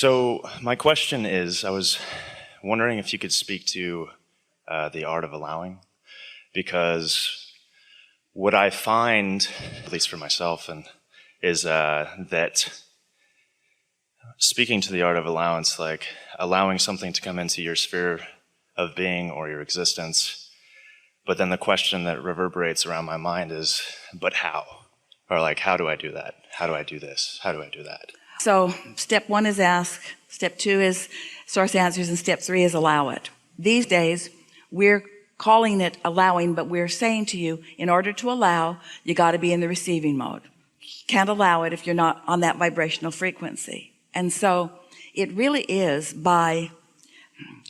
So my question is, I was wondering if you could speak to the art of allowing, because what I find, at least for myself, is that speaking to the art of allowance, like allowing something to come into your sphere of being or your existence, but then the question that reverberates around my mind is, but how? Or like, how do I do that? How do I do this? How do I do that? So step 1 is ask, step 2 is source answers, and step 3 is allow it. These days, we're calling it allowing, but we're saying to you, in order to allow, you got to be in the receiving mode. You can't allow it if you're not on that vibrational frequency. And so it really is by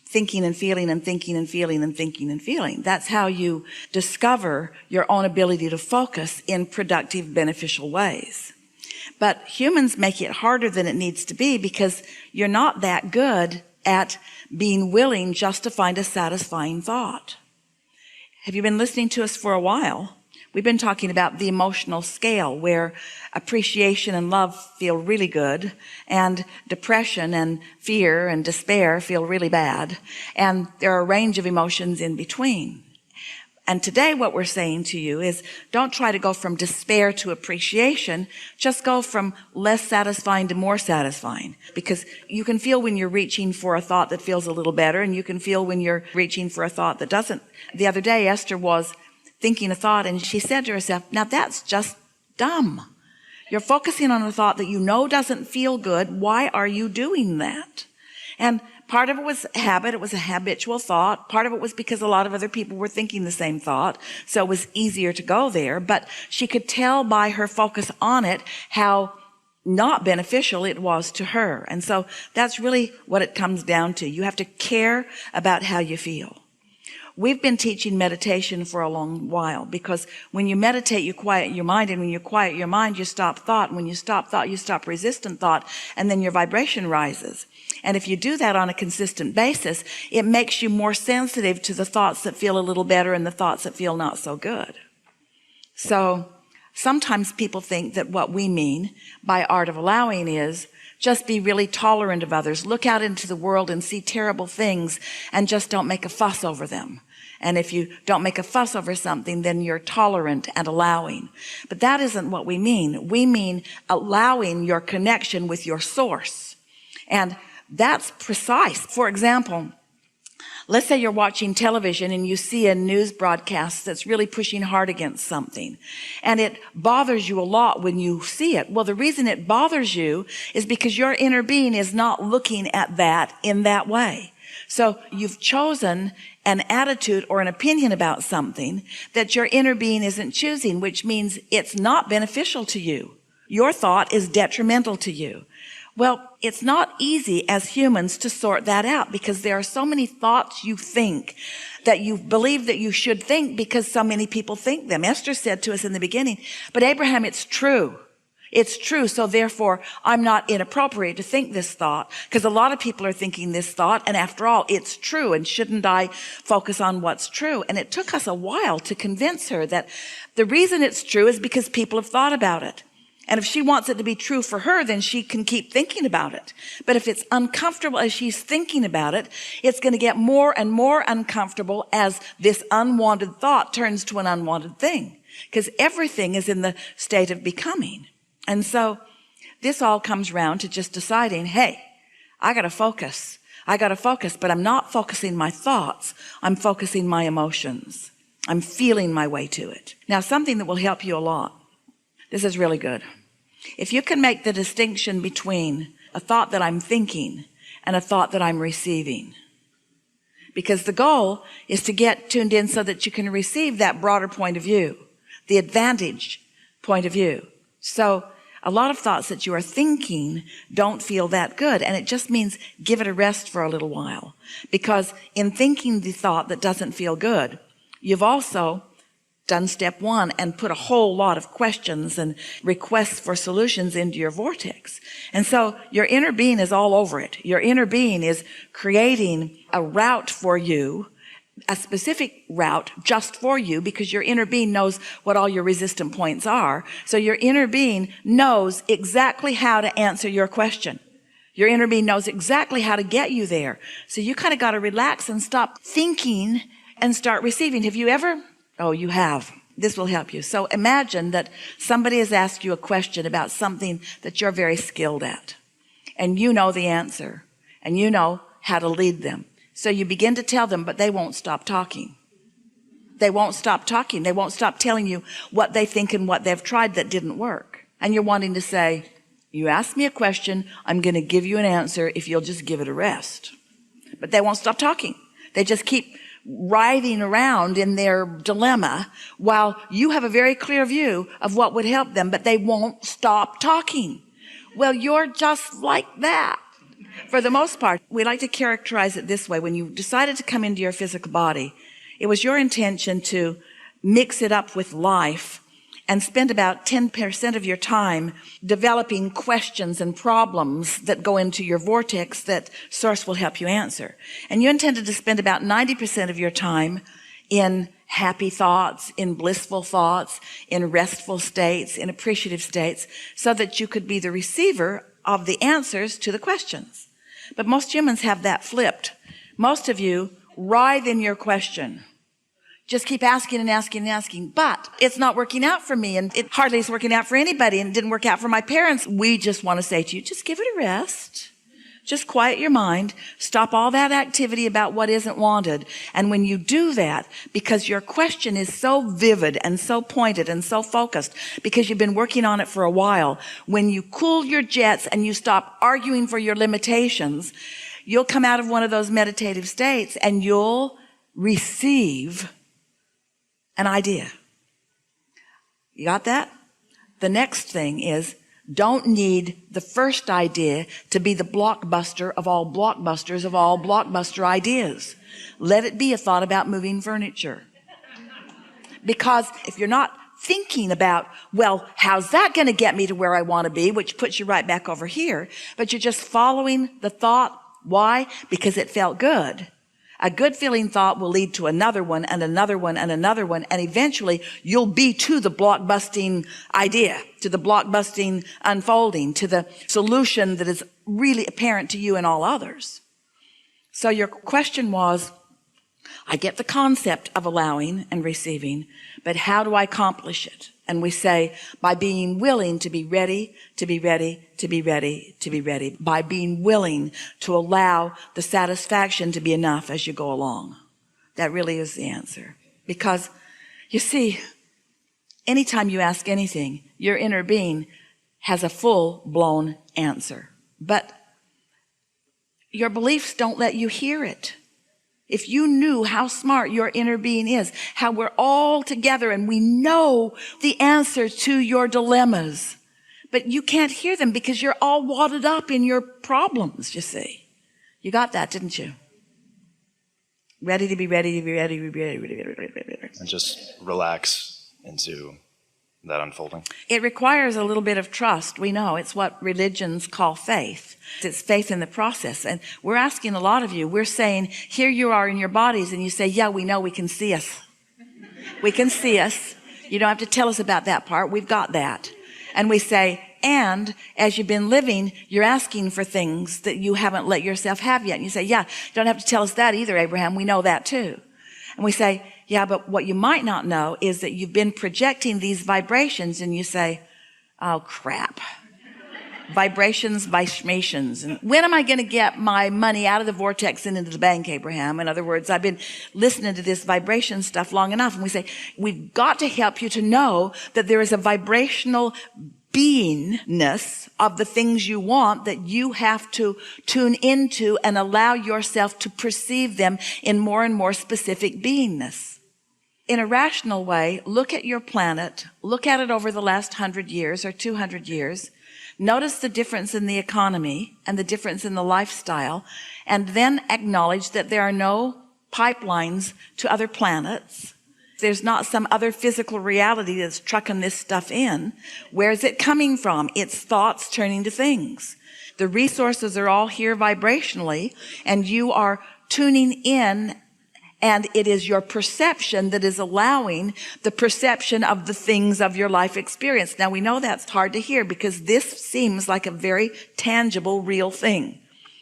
thinking and feeling and thinking and feeling and thinking and feeling. That's how you discover your own ability to focus in productive, beneficial ways. But humans make it harder than it needs to be, because you're not that good at being willing just to find a satisfying thought. Have you been listening to us for a while? We've been talking about the emotional scale, where appreciation and love feel really good, and depression and fear and despair feel really bad. And there are a range of emotions in between. And today what we're saying to you is, don't try to go from despair to appreciation. Just go from less satisfying to more satisfying. Because you can feel when you're reaching for a thought that feels a little better, and you can feel when you're reaching for a thought that doesn't. The other day, Esther was thinking a thought, and she said to herself, now that's just dumb. You're focusing on a thought that you know doesn't feel good. Why are you doing that? And part of it was habit. It was a habitual thought. Part of it was because a lot of other people were thinking the same thought, so it was easier to go there. But she could tell by her focus on it how not beneficial it was to her. And so that's really what it comes down to. You have to care about how you feel. We've been teaching meditation for a long while, because when you meditate, you quiet your mind, and when you quiet your mind, you stop thought. And when you stop thought, you stop resistant thought, and then your vibration rises. And if you do that on a consistent basis, it makes you more sensitive to the thoughts that feel a little better and the thoughts that feel not so good. So sometimes people think that what we mean by art of allowing is just be really tolerant of others. Look out into the world and see terrible things, and just don't make a fuss over them. And if you don't make a fuss over something, then you're tolerant and allowing. But that isn't what we mean. We mean allowing your connection with your source. And that's precise. For example, let's say you're watching television and you see a news broadcast that's really pushing hard against something, and it bothers you a lot when you see it. Well, the reason it bothers you is because your inner being is not looking at that in that way. So you've chosen an attitude or an opinion about something that your inner being isn't choosing, which means it's not beneficial to you. Your thought is detrimental to you. Well, it's not easy as humans to sort that out, because there are so many thoughts you think that you believe that you should think because so many people think them. Esther said to us in the beginning, but Abraham, it's true. It's true. So therefore, I'm not inappropriate to think this thought, because a lot of people are thinking this thought. And after all, it's true. And shouldn't I focus on what's true? And it took us a while to convince her that the reason it's true is because people have thought about it. And if she wants it to be true for her, then she can keep thinking about it. But if it's uncomfortable as she's thinking about it, it's going to get more and more uncomfortable as this unwanted thought turns to an unwanted thing, because everything is in the state of becoming. And so this all comes round to just deciding, hey, I got to focus. I got to focus, but I'm not focusing my thoughts. I'm focusing my emotions. I'm feeling my way to it. Now, something that will help you a lot. This is really good. If you can make the distinction between a thought that I'm thinking and a thought that I'm receiving, because the goal is to get tuned in so that you can receive that broader point of view, the advantage point of view. So a lot of thoughts that you are thinking don't feel that good, and it just means give it a rest for a little while, because in thinking the thought that doesn't feel good, you've also done step 1 and put a whole lot of questions and requests for solutions into your vortex. And so your inner being is all over it. Your inner being is creating a route for you, a specific route just for you, because your inner being knows what all your resistant points are. So your inner being knows exactly how to answer your question. Your inner being knows exactly how to get you there. So you kind of got to relax and stop thinking and start receiving. Have you ever? Oh, you have. This will help you. So imagine that somebody has asked you a question about something that you're very skilled at, and you know the answer, and you know how to lead them. So you begin to tell them, but they won't stop talking. They won't stop talking. They won't stop telling you what they think and what they've tried that didn't work. And you're wanting to say, you asked me a question, I'm going to give you an answer if you'll just give it a rest. But they won't stop talking. They just keep writhing around in their dilemma while you have a very clear view of what would help them, but they won't stop talking. Well, you're just like that. For the most part, we like to characterize it this way. When you decided to come into your physical body, it was your intention to mix it up with life and spend about 10% of your time developing questions and problems that go into your vortex that Source will help you answer. And you intended to spend about 90% of your time in happy thoughts, in blissful thoughts, in restful states, in appreciative states, so that you could be the receiver of the answers to the questions. But most humans have that flipped. Most of you writhe in your question. Just keep asking and asking and asking, but it's not working out for me, and it hardly is working out for anybody, and it didn't work out for my parents. We just want to say to you, just give it a rest. Just quiet your mind. Stop all that activity about what isn't wanted. And when you do that, because your question is so vivid and so pointed and so focused, because you've been working on it for a while, when you cool your jets and you stop arguing for your limitations, you'll come out of one of those meditative states and you'll receive an idea. You got that? The next thing is, don't need the first idea to be the blockbuster of all blockbusters of all blockbuster ideas. Let it be a thought about moving furniture. Because if you're not thinking about, well, how's that going to get me to where I want to be, which puts you right back over here, but you're just following the thought. Why? Because it felt good. A good feeling thought will lead to another one and another one and another one, and eventually you'll be to the blockbusting idea, to the blockbusting unfolding, to the solution that is really apparent to you and all others. So your question was, I get the concept of allowing and receiving, but how do I accomplish it? And we say, by being willing to be ready, to be ready, to be ready, to be ready. By being willing to allow the satisfaction to be enough as you go along. That really is the answer. Because, you see, anytime you ask anything, your inner being has a full-blown answer. But your beliefs don't let you hear it. If you knew how smart your inner being is, how we're all together and we know the answer to your dilemmas, but you can't hear them because you're all wadded up in your problems, you see. You got that, didn't you? Ready to be ready, to be ready, to be ready, ready. And just relax into that unfolding. It requires a little bit of trust. We know it's what religions call faith. It's faith in the process. And we're asking a lot of you, we're saying, here you are in your bodies, and you say, yeah, we know, we can see us. We can see us. You don't have to tell us about that part. We've got that. And we say, and as you've been living, you're asking for things that you haven't let yourself have yet. And you say, yeah, you don't have to tell us that either, Abraham. We know that too. And we say, yeah, but what you might not know is that you've been projecting these vibrations, and you say, oh, crap. Vibrations, vibrations. And when am I going to get my money out of the vortex and into the bank, Abraham? In other words, I've been listening to this vibration stuff long enough. And we say, we've got to help you to know that there is a vibrational beingness of the things you want that you have to tune into and allow yourself to perceive them in more and more specific beingness. In a rational way, look at your planet, look at it over the last 100 years or 200 years, notice the difference in the economy and the difference in the lifestyle, and then acknowledge that there are no pipelines to other planets. There's not some other physical reality that's trucking this stuff in. Where's it coming from? It's thoughts turning to things. The resources are all here vibrationally, and you are tuning in And it is your perception that is allowing the perception of the things of your life experience. Now we know that's hard to hear because this seems like a very tangible, real thing.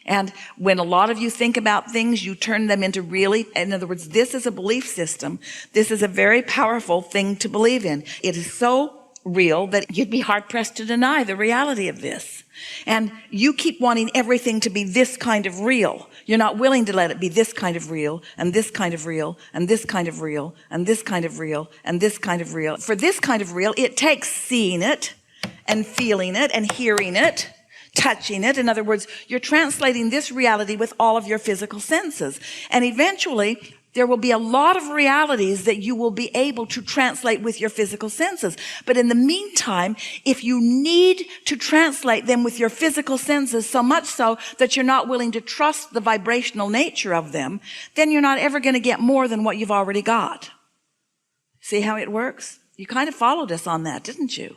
And when a lot of you think about things, you turn them into really, in other words, this is a belief system. This is a very powerful thing to believe in. It is so real that you'd be hard pressed to deny the reality of this. And you keep wanting everything to be this kind of real. You're not willing to let it be this kind of real, and this kind of real, and this kind of real, and this kind of real, and this kind of real. For this kind of real, it takes seeing it, and feeling it, and hearing it, touching it. In other words, you're translating this reality with all of your physical senses. And eventually, there will be a lot of realities that you will be able to translate with your physical senses. But in the meantime, if you need to translate them with your physical senses, so much so that you're not willing to trust the vibrational nature of them, then you're not ever going to get more than what you've already got. See how it works? You kind of followed us on that, didn't you?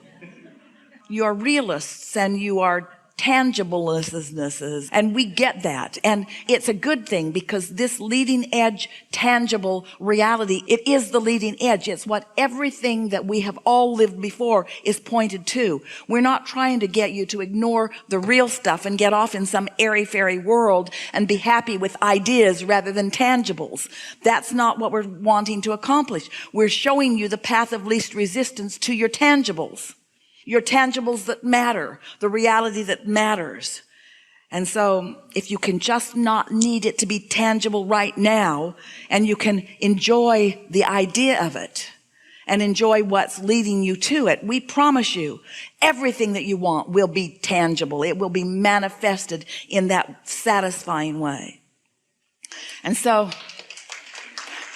You are realists and you are tangiblesses, and we get that, and it's a good thing because this leading edge tangible reality, it is the leading edge. It's what everything that we have all lived before is pointed to. We're not trying to get you to ignore the real stuff and get off in some airy-fairy world and be happy with ideas rather than tangibles. That's not what we're wanting to accomplish. We're showing you the path of least resistance to your tangibles that matter, the reality that matters. And so if you can just not need it to be tangible right now, and you can enjoy the idea of it and enjoy what's leading you to it, we promise you everything that you want will be tangible. It will be manifested in that satisfying way. And so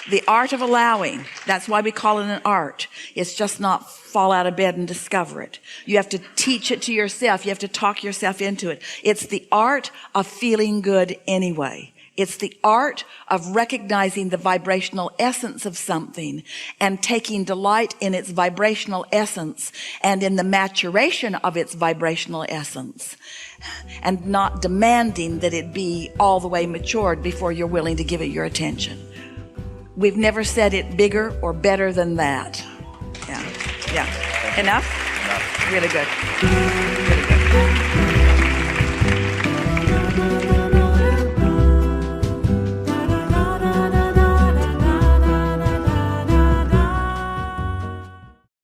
the art of allowing, that's why we call it an art. It's just not fall out of bed and discover it. You have to teach it to yourself. You have to talk yourself into it. It's the art of feeling good anyway. It's the art of recognizing the vibrational essence of something and taking delight in its vibrational essence and in the maturation of its vibrational essence, and not demanding that it be all the way matured before you're willing to give it your attention. We've never said it bigger or better than that. Yeah. Enough? Really good.